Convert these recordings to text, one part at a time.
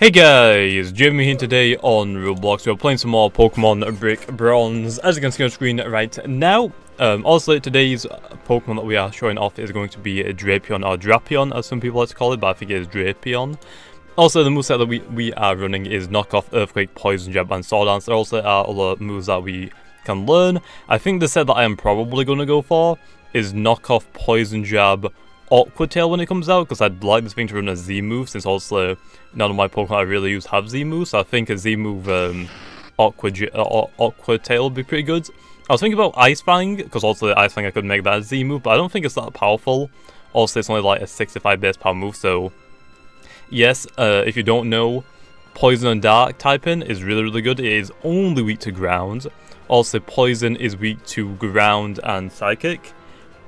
Hey guys, Jamiy here today on Roblox. We're playing some more Pokemon Brick Bronze, as you can see on screen right now. Also, today's Pokemon that we are showing off is going to be a Drapion, or Drapion as some people like to call it, but I think it is Drapion. Also, the moveset that we are running is Knockoff, Earthquake, Poison Jab, and Sword Dance. There also are other moves that we can learn. I think the set that I am probably going to go for is Knockoff, Poison Jab, Aqua Tail when it comes out, because I'd like this thing to run a Z move, since also none of my Pokemon I really use have Z moves, so I think a Z move Aqua Tail would be pretty good. I was thinking about Ice Fang, because also the Ice Fang I could make that a Z move, but I don't think it's that powerful. Also, it's only like a 65 base power move, so yes, if you don't know, Poison and Dark typing is really good. It is only weak to Ground. Also, Poison is weak to Ground and Psychic.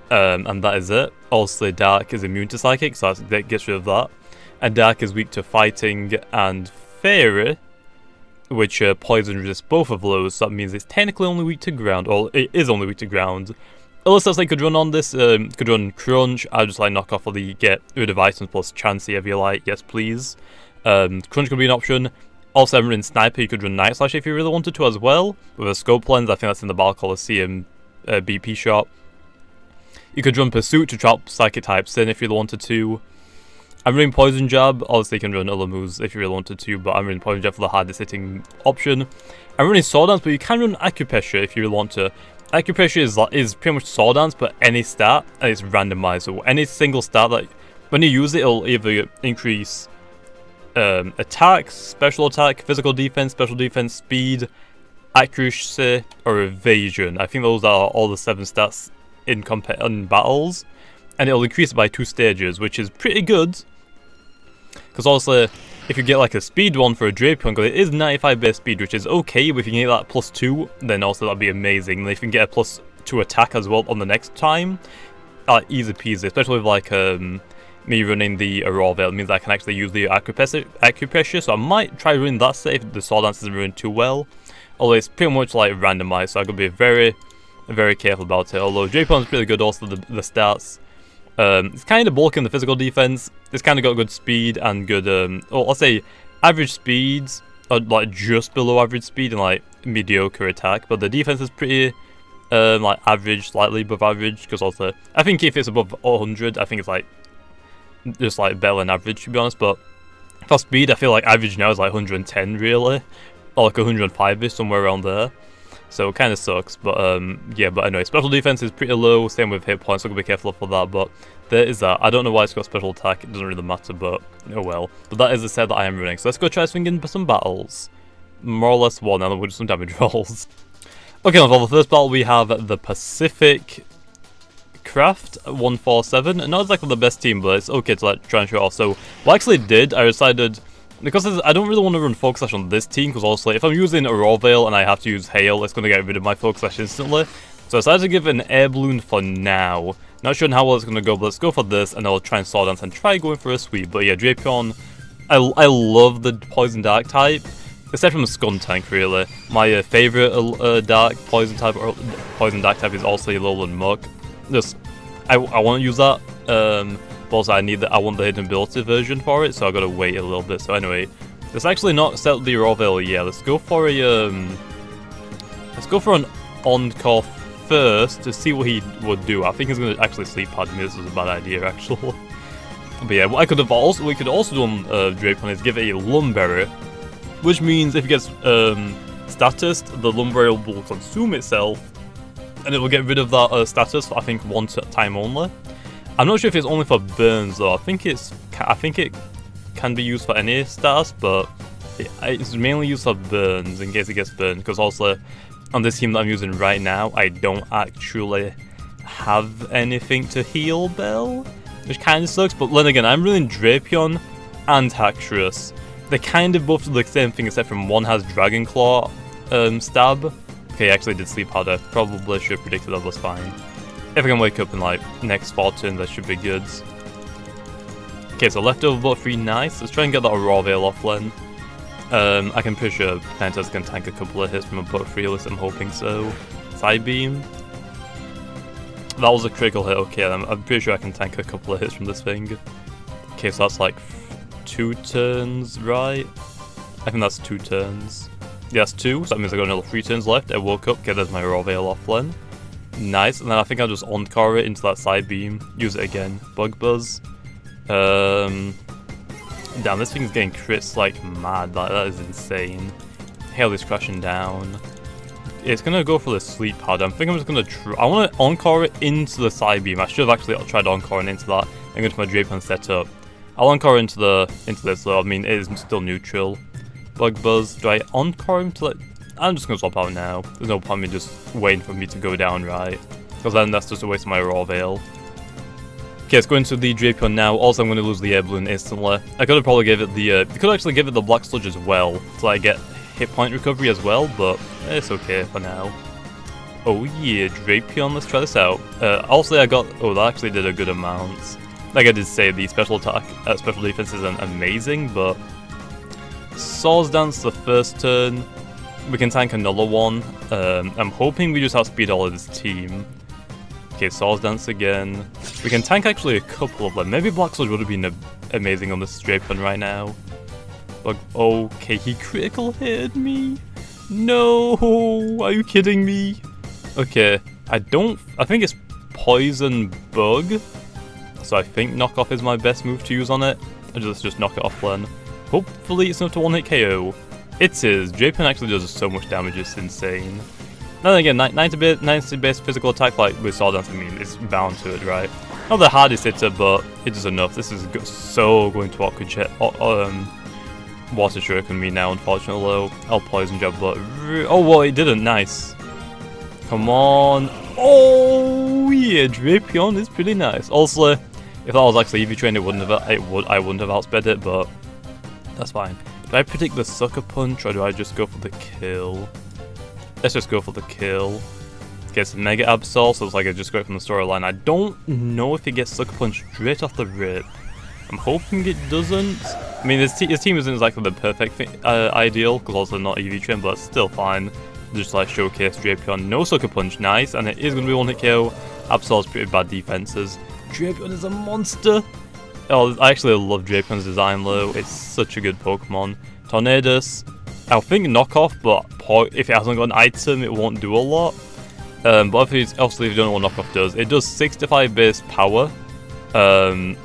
And that is it. Also, Dark is immune to Psychic, so that gets rid of that. And Dark is weak to Fighting and Fairy, which Poison resists both of those, so that means it's technically only weak to Ground, or it is only weak to Ground. Unless else I could run on this, could run Crunch, I'd just like knock off all the get rid of items plus Chansey if you like, yes please. Crunch could be an option. Also, I'm running Sniper, you could run Night Slash if you really wanted to as well. With a Scope Lens, I think that's in the Battle Coliseum BP shop. You could run Pursuit to trap Psychic types in if you wanted to. I'm running Poison Jab, obviously you can run other moves if you really wanted to, but I'm running Poison Jab for the hardest hitting option. I'm running Sword Dance, but you can run Acupressure if you really want to. Acupressure is pretty much Sword Dance, but any stat, and it's randomized, so any single stat that, when you use it, it'll either increase attack, special attack, physical defense, special defense, speed, accuracy, or evasion. I think those are all the 7 stats in battles, and it'll increase it by 2 stages, which is pretty good. Because also, if you get like a speed one for a Drapion, because it is 95 base speed, which is okay, but if you can get that +2, then also that'd be amazing. And if you can get a +2 attack as well on the next time, easy peasy, especially with like me running the Aurora Veil. It means I can actually use the Acupressure, so I might try running that set if the Sword Dance isn't running too well. Although it's pretty much like randomized, so I could be very careful about it. Although Drapion's pretty good also, the stats. It's kind of bulky in the physical defense. It's kind of got good speed and good, I'll say average speeds, or like just below average speed and like mediocre attack. But the defense is pretty, like average, slightly above average. Because also, I think if it's above 100, I think it's like, just like better than average to be honest. But for speed, I feel like average now is like 110 really. Or like 105ish, somewhere around there. So it kind of sucks, but yeah, but anyway, special defense is pretty low, same with hit points, so I'm going to be careful for that, but there is that. I don't know why it's got special attack, it doesn't really matter, but oh well. But that is the set that I am running, so let's go try swinging some battles. More or less one, and then we'll do some damage rolls. Okay, for the first battle we have the Pacific Craft 147, and not exactly the best team, but it's okay to like try and show it off. So what I actually did, I decided, because I don't really want to run Focus Slash on this team, because also if I'm using Aurora Veil and I have to use Hail, it's going to get rid of my Focus Slash instantly. So I decided to give it an Air Balloon for now. Not sure how well it's going to go, but let's go for this, and I'll try and Sword Dance and try going for a sweep. But yeah, Drapion, I love the Poison Dark type, except from the Skuntank really. My favourite Dark Poison type, or Poison Dark type is also Alolan Muck. Just, I want to use that. But also I want the hidden ability version for it, so I gotta wait a little bit. So anyway, let's actually not set the Aurora Veil yet. Let's go for a an Encore first to see what he would do. I think he's gonna actually sleep pad me. This is a bad idea actually. But yeah, what we could also do on Drapion is give it a Lumberry, which means if it gets status, the Lumberry will consume itself, and it will get rid of that status. I think one time only. I'm not sure if it's only for burns though. I think it can be used for any status, but it's mainly used for burns in case it gets burned. Because also on this team that I'm using right now, I don't actually have anything to heal Bell, which kind of sucks. But then again, I'm running Drapion and Haxorus. They kind of both do the same thing, except from one has Dragon Claw stab. Okay, I actually did sleep harder. Probably should have predicted that was fine. If I can wake up in like next 4 turns, that should be good. Okay, so leftover bot 3, nice. Let's try and get that Aurora Veil off then. I can pretty sure Pentas can tank a couple of hits from a bot 3, at least I'm hoping so. Side Beam. That was a critical hit, okay, I'm pretty sure I can tank a couple of hits from this thing. Okay, so that's like 2 turns, right? I think that's 2 turns. Yes, 2, so that means I got another 3 turns left. I woke up, okay, there's my raw veil offline. Nice, and then I think I'll just encore it into that side beam, use it again. Bug Buzz. Damn, this thing's getting crits like mad, that is insane. Hail is crashing down. It's gonna go for the sleep powder. I think I'm just gonna I wanna encore it into the side beam. I should have actually tried encoring into that and go to my Drapion setup. I'll encore into this though, I mean it is still neutral. Bug Buzz, do I encore him to I'm just gonna swap out now. There's no point in me just waiting for me to go down, right? Because then that's just a waste of my raw veil. Okay, let's go into the Drapion now. Also, I'm gonna lose the air balloon instantly. I could have probably give it the could actually give it the black sludge as well, so I get hit point recovery as well, but it's okay for now. Oh yeah, Drapion, let's try this out. Also I got, that actually did a good amount. Like I did say, the special attack, special defense isn't amazing, but Swords Dance the first turn, we can tank another one. I'm hoping we just outspeed all of this team. Okay, Swords Dance again. We can tank actually a couple of them. Maybe Black Sludge would have been amazing on this Drapion right now. But okay, he critical hit me. No, are you kidding me? Okay, I think it's Poison Bug. So I think Knockoff is my best move to use on it. Let's just knock it off then. Hopefully it's enough to one-hit KO. It is. Drapion actually does so much damage, it's insane. Then again, 90 base physical attack like with Sword Dance, I mean, it's bound to it, right? Not the hardest hitter, but it does enough. This is so going to Water Shuriken me now, unfortunately, though. I'll Poison Jab, but oh, well, it didn't. Nice. Come on. Oh, yeah, Drapion is pretty nice. Also, if that was actually EV trained, I wouldn't have outsped it, but that's fine. Do I predict the Sucker Punch, or do I just go for the kill? Let's just go for the kill. Gets Mega Absol, so it's like I just go from the storyline. I don't know if it gets Sucker Punch straight off the rip. I'm hoping it doesn't. I mean, his team isn't exactly the perfect ideal, because also not EV trained, but it's still fine. Just like showcase Drapion. No Sucker Punch, nice, and it is going to be one hit KO. Absol's pretty bad defenses. Drapion is a monster. Oh, I actually love Drapion's design though. It's such a good Pokemon. Tornadus, I think knockoff, but if it hasn't got an item, it won't do a lot. But obviously, if you don't know what knockoff does, it does 65 base power, and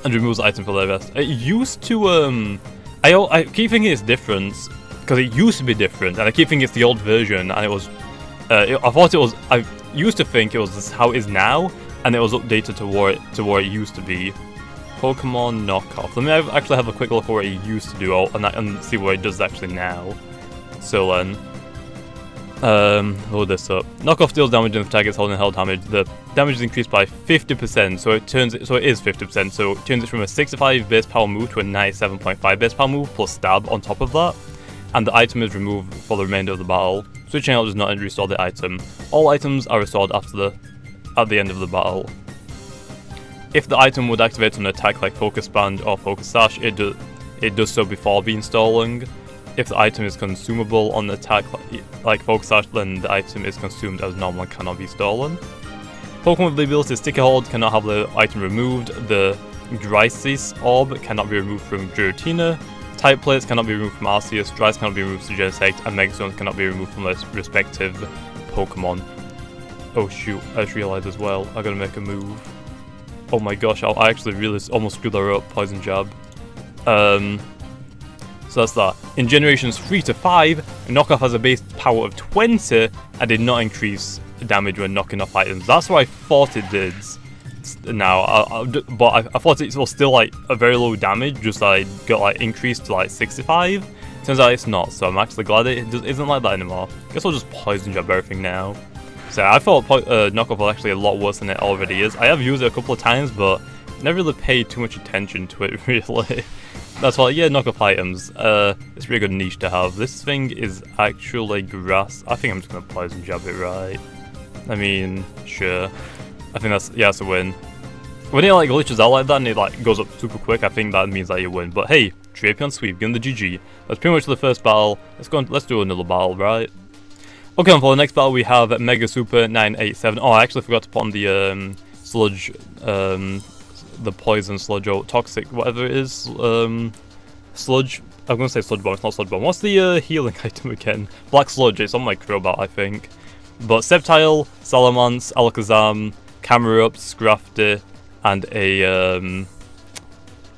removes the item for the rest. It used to, I keep thinking it's different, because it used to be different, and I keep thinking it's the old version, and it was, I used to think it was how it is now, and it was updated to where it used to be. Pokemon knockoff. Let me actually have a quick look at what it used to do, and see what it does actually now. So then, load this up. Knockoff deals damage if the target's holding held damage. The damage is increased by 50%, so it is 50%. So it turns it from a 65 base power move to a 97.5 base power move plus stab on top of that. And the item is removed for the remainder of the battle. Switching out does not restore the item. All items are restored at the end of the battle. If the item would activate an attack like Focus Band or Focus Sash, it does so before being stalling. If the item is consumable on the attack like Focus Sash, then the item is consumed as normal and cannot be stolen. Pokemon with the ability Sticky Hold cannot have the item removed. The Grisis Orb cannot be removed from Giratina. Type Plates cannot be removed from Arceus. Dries cannot be removed from Genesect, and Megastones cannot be removed from their respective Pokemon. Oh shoot, I just realized as well, I gotta make a move. Oh my gosh, I actually really almost screwed her up, Poison Jab. So that's that. In generations 3 to 5, Knockoff has a base power of 20 and did not increase damage when knocking off items. That's what I thought it did. Now, but I thought it was still like a very low damage, just like got like increased to like 65. Turns out it's not, so I'm actually glad it isn't like that anymore. Guess I'll just Poison Jab everything now. So I thought Knockoff was actually a lot worse than it already is. I have used it a couple of times, but never really paid too much attention to it, really. That's why, yeah, Knockoff items. It's a really good niche to have. This thing is actually grass. I think I'm just going to Poison Jab it, right? I mean, sure. I think that's a win. When it like glitches out like that and it like goes up super quick, I think that means that you win. But hey, Drapion sweep, give him the GG. That's pretty much the first battle. Let's do another battle, right? Okay, and for the next battle we have Mega Super 987. Oh, I actually forgot to put on the sludge the poison sludge or toxic, whatever it is, sludge. I'm gonna say sludge bomb, it's not sludge bomb. What's the healing item again? Black sludge, it's on my crowbar, I think. But Sceptile, Salamence, Alakazam, Camerupt, Scrafty, and a, I'm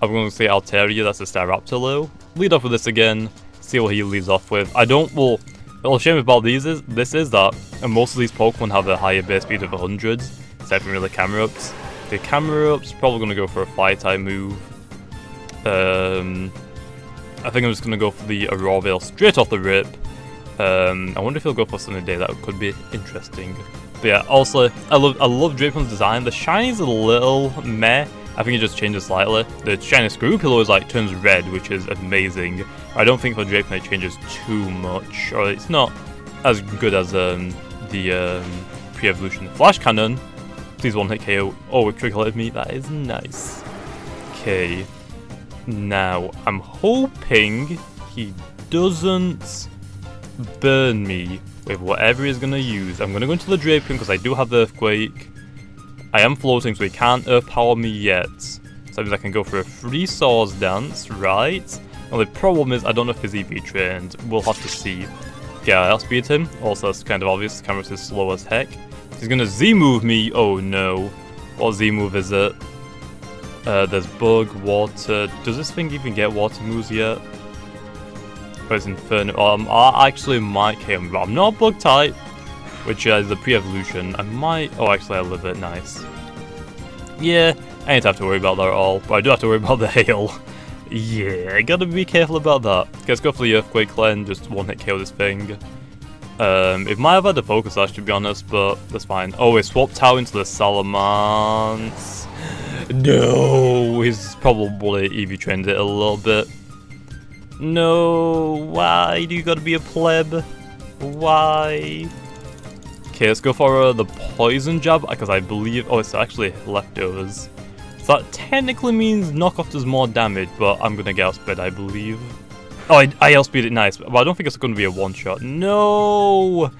gonna say Altaria, that's a Staraptor. Lead off with this again, see what he leads off with. The shame about this is that most of these Pokemon have a higher base speed of 100, except for really Camerupts. The Camerupt's probably gonna go for a Fly-type move. I think I'm just gonna go for the Aurora Veil straight off the rip. I wonder if he'll go for something today, that could be interesting. But yeah, also, I love Drapion's design. The shiny's a little meh. I think it just changes slightly. The shiny Screw Pillow is like turns red, which is amazing. I don't think for Drapion it changes too much, or it's not as good as the pre-evolution Flash Cannon. Please one-hit KO. Oh, it trick-hitted me. That is nice. Okay. Now, I'm hoping he doesn't burn me with whatever he's going to use. I'm going to go into the Drapion because I do have Earthquake. I am floating, so he can't Earth Power me yet. So that means I can go for a free Swords Dance, right? Well, the problem is I don't know if he's EV trained. We'll have to see. Yeah, I'll speed him. Also, that's kind of obvious. Cameras is slow as heck. He's going to Z-move me. Oh no. What Z-move is it? There's Bug, Water. Does this thing even get Water moves yet? Oh, it's Inferno. I actually might KO him, but I'm not Bug type, which is the pre-evolution. I might. Oh, actually, I live it. Nice. Yeah, I ain't have to worry about that at all, but I do have to worry about the hail. Yeah, I gotta be careful about that. Okay, let's go for the Earthquake Cleanse, just one-hit KO this thing. It might have had a Focus Sash, to be honest, but that's fine. Oh, it swapped out into the Salamence. No, he's probably EV trained it a little bit. No, why do you gotta be a pleb? Why? Okay, let's go for the Poison Jab, because I believe... Oh, it's actually leftovers. So that technically means knockoff does more damage, but I'm gonna get outspeed, I believe. Oh, I outspeed it nice, but I don't think it's gonna be a one-shot. No!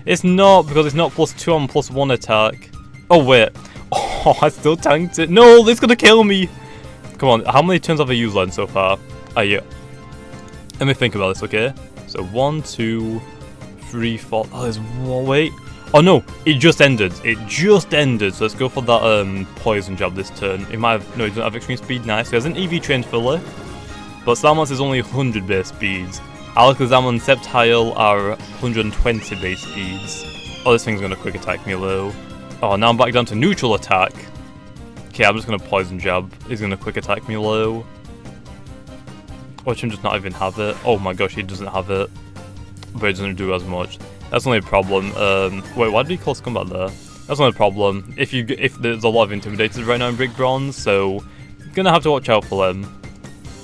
It's not, because it's not +2 on +1 attack. Oh, wait. Oh, I still tanked it. No, it's gonna kill me! Come on, how many turns have I used Lens so far? Yeah. Let me think about this, okay? So 1, 2, 3, 4... Oh, there's one... Wait. Oh no, it just ended. It just ended. So let's go for that Poison Jab this turn. It might have... No, he doesn't have extreme speed. Nice. He has an EV trained filler. But Salamence is only 100 base speeds. Alakazam and Sceptile are 120 base speeds. Oh, this thing's gonna quick attack me low. Oh, now I'm back down to neutral attack. Okay, I'm just gonna Poison Jab. He's gonna quick attack me low. Watch him just not even have it. Oh my gosh, he doesn't have it. But it doesn't do as much. That's only a problem. Wait, why did he call Scumbag there? That's not a problem. If there's a lot of Intimidators right now in Brick Bronze, so gonna have to watch out for them.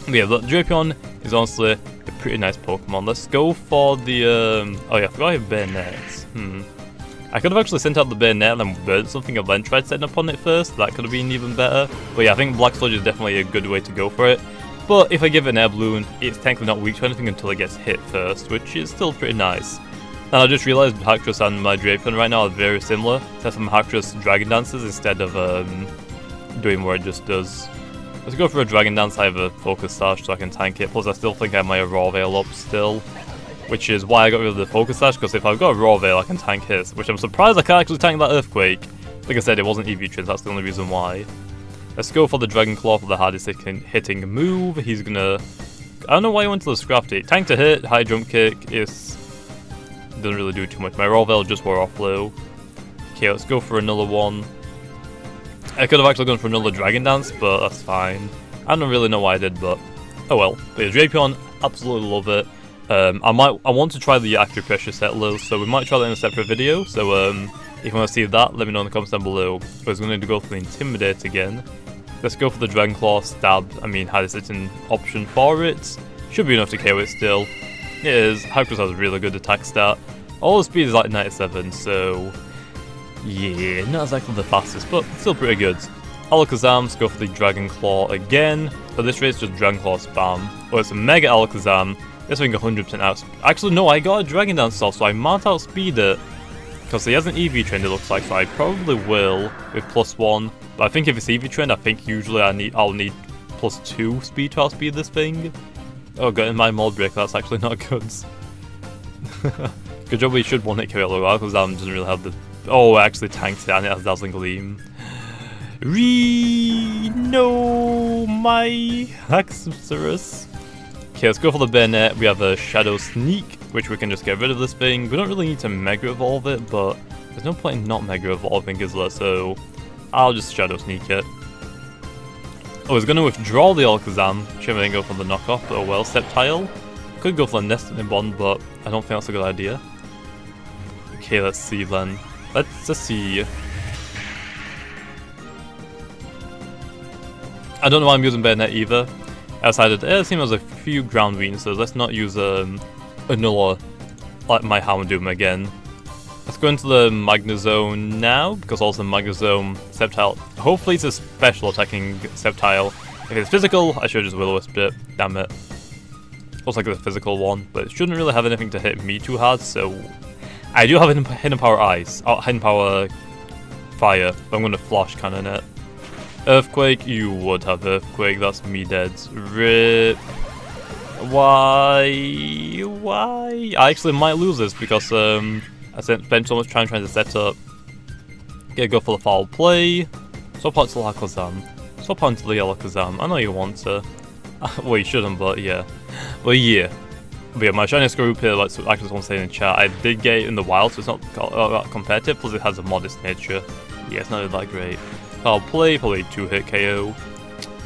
But yeah, the Drapion is honestly a pretty nice Pokemon. Let's go for the oh yeah, I forgot I have Bayonets. I could have actually sent out the Bayonet and then burnt something and then tried setting up on it first. That could have been even better. But yeah, I think Black Sludge is definitely a good way to go for it. But if I give it an Air Balloon, it's technically not weak to anything until it gets hit first, which is still pretty nice. And I just realised Hacktress and my Drapion right now are very similar, except for Hacktress Dragon Dances instead of doing what it just does. Let's go for a Dragon Dance. I have a Focus Sash so I can tank it, plus I still think I have my Aurora Veil up still, which is why I got rid of the Focus Sash, because if I've got Aurora Veil I can tank his, which I'm surprised I can't actually tank that Earthquake. Like I said, it wasn't EV Trins, that's the only reason why. Let's go for the Dragon Claw for the hardest hitting move. He's gonna... I don't know why he went to the Scrafty. Tank to hit, high jump kick, doesn't really do too much. My Aurora Veil just wore off low. Okay, let's go for another one. I could have actually gone for another Dragon Dance, but that's fine. I don't really know why I did, but oh well. But yeah, Drapion, absolutely love it. I want to try the Acupressure set low, so we might try that in a separate video. So if you want to see that, let me know in the comments down below. But I was going to go for the Intimidate again. Let's go for the Dragon Claw, Stab. I mean, hardest hitting option for it. Should be enough to KO it still. It is. Hacktress has a really good attack stat. All the speed is like 97, so yeah, not exactly the fastest, but still pretty good. Alakazam, let's go for the Dragon Claw again. For this race, just Dragon Claw spam. Oh, it's a Mega Alakazam. This thing 100% out. Actually, no, I got a Dragon Dance off, so I might outspeed it. Because he has an EV trend, it looks like, so I probably will with +1. But I think if it's EV trend, I think usually I'll need +2 speed to outspeed this thing. Oh, getting my mod break, that's actually not good. Good job, we should 1-hit kill it because that doesn't really have the... Oh, it actually tanks it and it has Dazzling Gleam. No, my Haxorus. Okay, let's go for the Bayonet. We have a Shadow Sneak, which we can just get rid of this thing. We don't really need to Mega Evolve it, but there's no point in not Mega Evolving, is there? So I'll just Shadow Sneak it. I was going to withdraw the Alakazam. Should I go for the knockoff, but oh well. Sceptile. Could go for the Nesting Bond, but I don't think that's a good idea. Okay, let's see then. Let's just see. I don't know why I'm using Bayonet either. I decided it seems there's a few ground weaknesses. Let's not use another like my Houndoom again. Let's go into the Magnezone now, because also Magnezone Sceptile. Hopefully it's a special attacking Sceptile. If it's physical, I should just Will-O-Wisp it. Damn it. Looks like it's a physical one, but it shouldn't really have anything to hit me too hard, so... I do have Hidden Power Ice. Oh, Hidden Power Fire, but I'm going to Flash Cannon it. Earthquake, you would have Earthquake, that's me dead. RIP. Why? I actually might lose this because I spent so much time trying to set up. Okay, go for the foul play. Swap out to the Alakazam. Swap out to the Alakazam. I know you want to. Well, you shouldn't, but yeah. But yeah, my shiniest group here, like, actually someone saying in chat, I did get it in the wild, so it's not competitive, plus it has a modest nature. Yeah, it's not really that great. Foul play, probably 2-hit KO.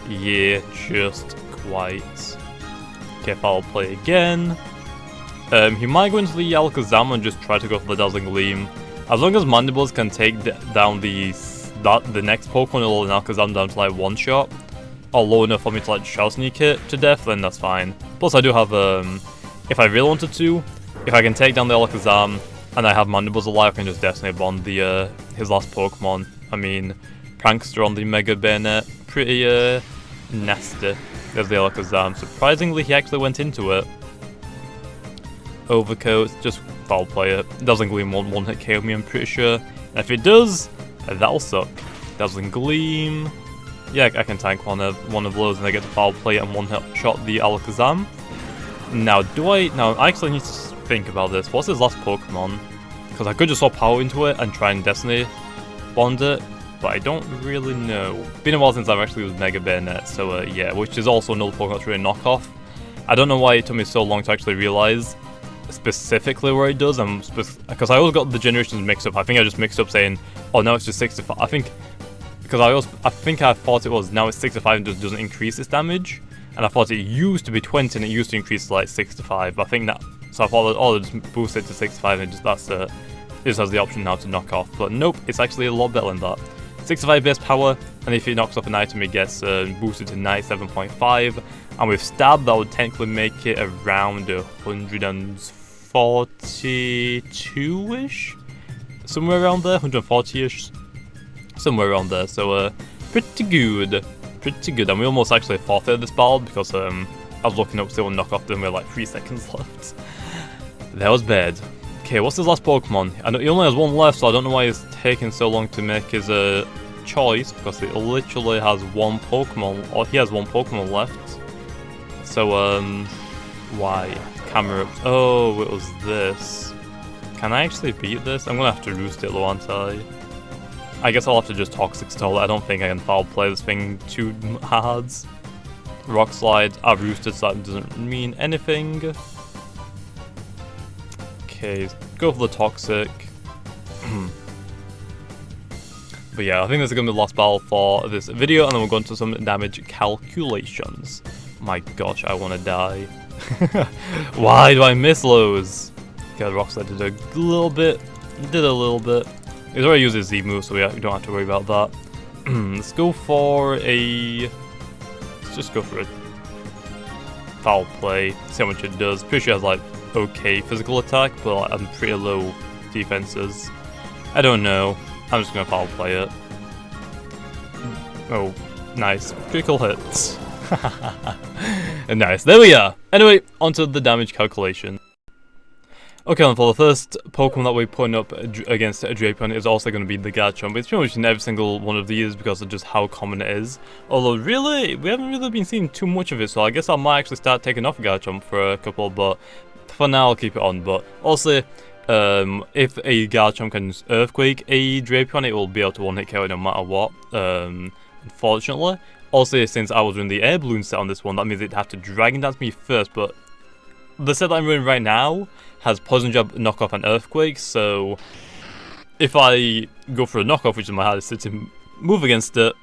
Yeah, just quite. Okay, foul play again. He might go into the Alakazam and just try to go for the Dazzling Gleam. As long as Mandibles can take down the next Pokemon, it'll Alakazam down to like 1-shot. Or low enough for me to like Shadow Sneak it to death, then that's fine. Plus I do have, if I really wanted to, if I can take down the Alakazam and I have Mandibles alive, I can just Destiny Bond the his last Pokemon. I mean, Prankster on the Mega Bayonet, pretty nasty. There's the Alakazam. Surprisingly, he actually went into it. Overcoat, just foul play it. Dazzling Gleam won't 1-hit KO me, I'm pretty sure. And if it does, that'll suck. Dazzling Gleam. Yeah, I can tank one of those and I get to foul play and 1-hit shot the Alakazam. Now, I actually need to think about this. What's his last Pokemon? Because I could just swap power into it and try and Destiny Bond it, but I don't really know. Been a while since I've actually used Mega Bayonet, so yeah, which is also another Pokemon that's really knockoff. I don't know why it took me so long to actually realize specifically where it does, because I always got the generations mixed up. I think I just mixed up saying, oh, now it's just 65. I think, because I thought it was now it's 65 and just doesn't increase its damage, and I thought it used to be 20 and it used to increase to like 65. But I think that, so I thought, oh, just boost it to 65 and just that's it. It just has the option now to knock off, but nope, it's actually a lot better than that. 65 base power, and if it knocks off an item, it gets boosted to 97.5. And with Stab, that would technically make it around 142-ish? Somewhere around there, 140-ish? Somewhere around there, so pretty good. Pretty good, and we almost actually forfeited this battle because I was looking up still and knock off them with like 3 seconds left. That was bad. Okay, what's his last Pokemon? I know he only has one left, so I don't know why it's taking so long to make his choice, because he literally has one Pokemon, or he has one Pokemon left. So, why? Camera. Oh, it was this. Can I actually beat this? I'm gonna have to roost it, though, aren't I? I guess I'll have to just Toxic Stall it. I don't think I can foul play this thing too hard. Rock Slide. I've roosted, so that doesn't mean anything. Okay, go for the Toxic. But yeah, I think this is going to be the last battle for this video, and then we'll go into some damage calculations. My gosh, I want to die. Why do I miss those? Okay, the Rock Slide did a little bit. Did a little bit. He's already used his Z move, so we don't have to worry about that. Let's go for a... Let's just go for a foul play. See how much it does. Pretty sure it has like okay physical attack, but like, I'm pretty low defenses. I don't know. I'm just gonna foul play it. Oh, nice. Critical hits. Nice. There we are. Anyway, onto the damage calculation. Okay, and for the first Pokemon that we're putting up against Drapion is also going to be the Garchomp. It's pretty much in every single one of these because of just how common it is. Although, really, we haven't really been seeing too much of it, so I guess I might actually start taking off Garchomp for a couple, but for now I'll keep it on. But also, if a Garchomp can Earthquake a Drapion, it will be able to one-hit KO no matter what, unfortunately. Also, since I was doing the Air Balloon set on this one, that means it'd have to Dragon Dance me first, but the set that I'm running right now has Poison Jab, Knockoff, and Earthquake, so if I go for a Knockoff, which is my hardest hitting move against it,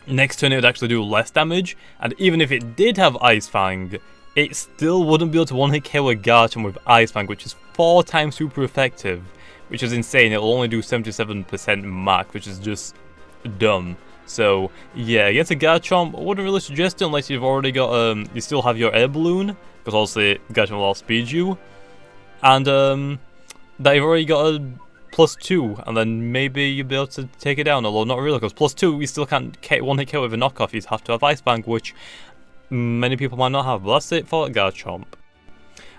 next turn it would actually do less damage, and even if it did have Ice Fang, it still wouldn't be able to one-hit KO a Garchomp with Ice Fang, which is 4 times super effective, which is insane. It'll only do 77% max, which is just dumb. So yeah, against a Garchomp, I wouldn't really suggest it unless you've already got you still have your Air Balloon, because obviously Garchomp will outspeed you, and that you've already got a +2, and then maybe you'll be able to take it down, although not really, because +2 you still can't one-hit KO with a knockoff. You have to have Ice Fang, which many people might not have, but that's it for Garchomp.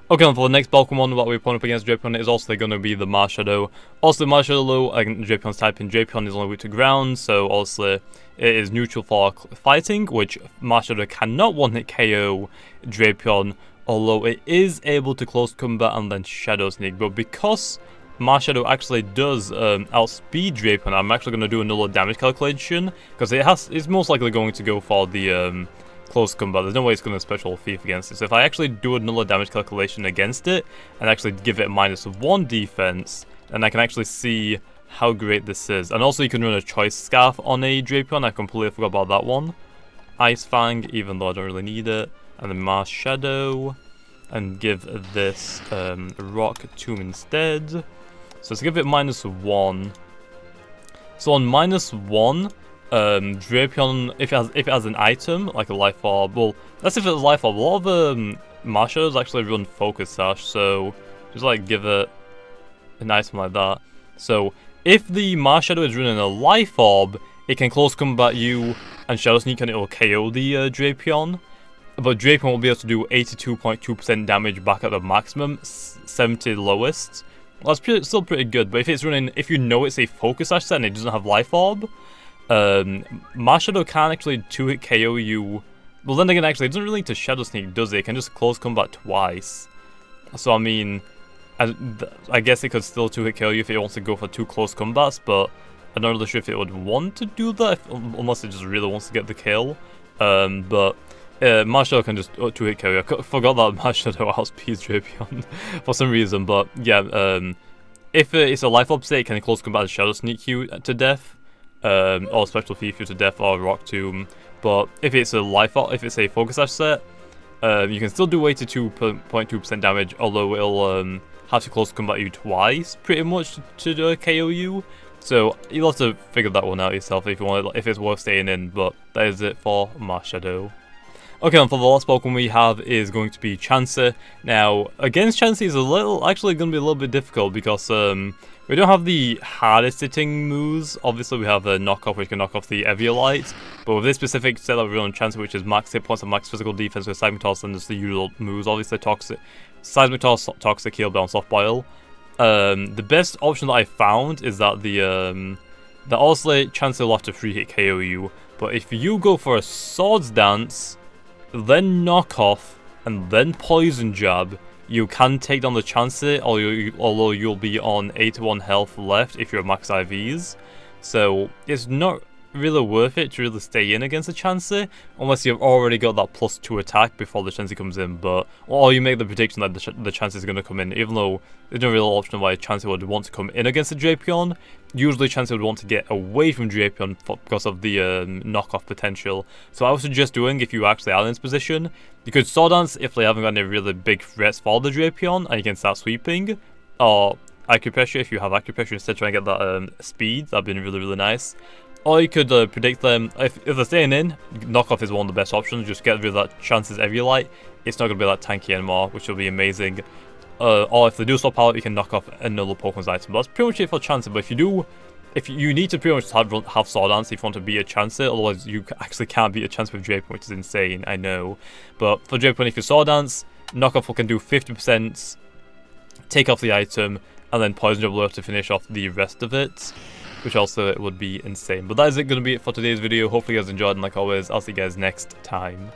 Okay, and for the next Pokemon that we're putting up against Drapion is also going to be the Marshadow. Also, Marshadow, Drapion's typing, Drapion is only weak to ground, so also it is neutral for fighting, which Marshadow cannot one-hit KO Drapion, although it is able to close combat and then Shadow Sneak. But because Marshadow actually does outspeed Drapion, I'm actually going to do another damage calculation, because it's most likely going to go for the close combat. There's no way it's going to special thief against it. So if I actually do another damage calculation against it and actually give it -1 defense, then I can actually see how great this is. And also you can run a Choice Scarf on a Drapion. I completely forgot about that one. Ice Fang, even though I don't really need it. And then Marshadow, and give this Rock Tomb instead. So let's give it -1. So on -1, Drapion, if it has an item like a Life Orb, well, that's if it's a Life Orb. A lot of Marshadows actually run Focus Sash, so just like give it an item like that. So if the Marshadow is running a Life Orb, it can close combat you and Shadow Sneak, and it will KO the Drapion. But Drapion will be able to do 82.2% damage back at the maximum, 70 lowest. Well, that's still pretty good. But if it's running, if you know it's a Focus Sash set and it doesn't have Life Orb, Marshadow can't actually 2-hit KO you. Well, then again, actually, it doesn't really need to Shadow Sneak, does it? It can just close combat twice. So, I mean, I guess it could still 2-hit KO you if it wants to go for 2 close combats, but I'm not really sure if it would want to do that, unless it just really wants to get the kill. But Marshadow can just 2-hit KO you. I forgot that Marshadow outspeeds Drapion for some reason, but yeah, if it's a Life Orb state, it can close combat and Shadow Sneak you to death. Or Special Thief you to death, or Rock Tomb. But if it's a if it's a Focus Sash set, you can still do 82.2% damage, although it'll have to close combat you twice, pretty much, to KO you. So you'll have to figure that one out yourself if you want, if it's worth staying in. But that is it for Marshadow. Okay, and for the last Pokemon we have is going to be Chansey. Now, against Chansey is actually going to be a little bit difficult because we don't have the hardest hitting moves. Obviously, we have a Knockoff, which can knock off the Eviolite. But with this specific set that we're on Chansey, which is max hit points and max physical defense with Seismic Toss, and just the usual moves, obviously Seismic Toss, Toxic Heal Down, Soft Boil. The best option that I found is that the obviously Chansey will have to free hit KO you. But if you go for a Swords Dance, then Knockoff, and then Poison Jab, you can take down the Chansey, although you'll be on 81 health left if you're max IVs. So it's not really worth it to really stay in against the Chansey, unless you've already got that +2 attack before the Chansey comes in. But or you make the prediction that the Chansey is going to come in, even though there's no real option why Chansey would want to come in against the Drapion. Usually Chansey would want to get away from Drapion because of the knockoff potential. So I would suggest doing, if you actually are in this position, you could Sword Dance if they haven't got any really big threats for the Drapion, and you can start sweeping, or Acupressure if you have Acupressure instead, try and get that speed. That'd be really, really nice. Or you could predict them, if they're staying in, Knockoff is one of the best options, just get rid of that Chance's Eviolite. It's not going to be that tanky anymore, which will be amazing. Or if they do swap out, you can knock off another Pokemon's item. But that's pretty much it for Chansey. But if you need to pretty much have Sword Dance if you want to beat a Chansey, otherwise you actually can't beat a Chansey with Drapion, which is insane, I know. But for Drapion, if you Sword Dance, Knockoff can do 50% take off the item, and then Poison Juggler to finish off the rest of it, which also it would be insane. But that is going to be it for today's video. Hopefully you guys enjoyed, and like always, I'll see you guys next time.